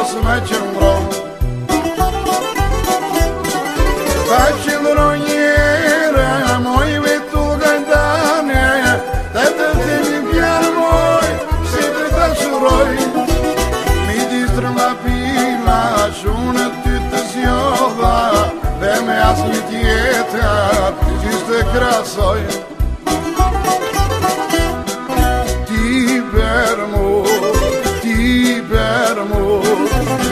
mos me qëndron. Ta qëndron njëre, moj vetu gajtane, të të temi pjerë moj, si të të shuroj. Mi distrë nga pila, shunë ty të zjodha, dhe me as një tjetër, qysh të krasoj. Ti per mu,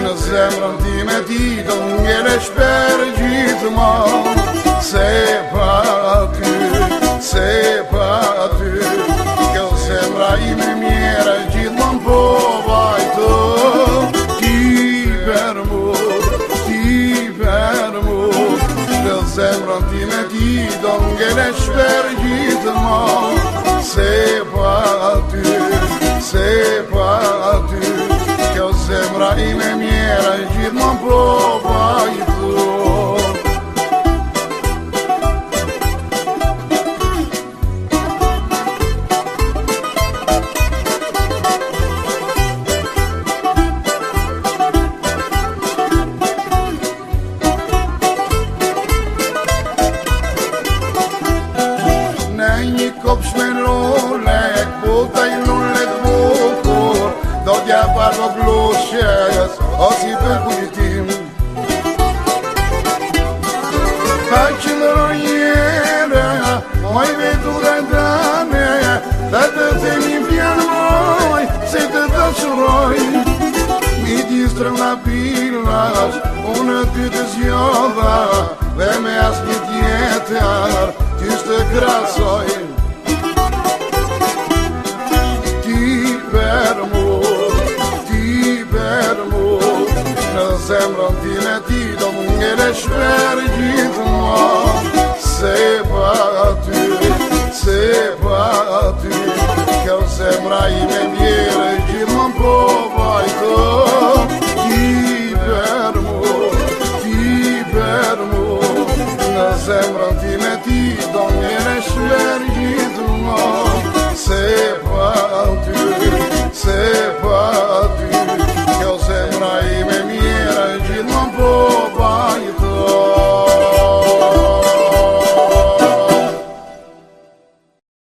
në zemrën time ti do ngelesh për gjithmonë. Se pa ty, kjo zemra ime mjera gjithmonë po vajto. Ti per mu, në zemrën time ti do ngelesh për gjithmonë. Se pa ty, kjo zemra ime mjera gjithmonë po vajto. Një kopsh me lulek, buta i lulek bukur, do t'ja parë blushes, o si për kujtim. Ta qëndron njëre, moj vetu gajtane, të të temi pjerë moj, se të të shuroj. Mi distrë nga pilash, unë ty të zjodha, dhe me as një tjetër, qysh të krasoj. Ti per mu, në zemrën time ti do më ngelesh për gjithmonë. Se pa ty, kjo zemra ime mjere gjithmonë po vajto. Ti per mu, në zemrën time ti do ngelesh për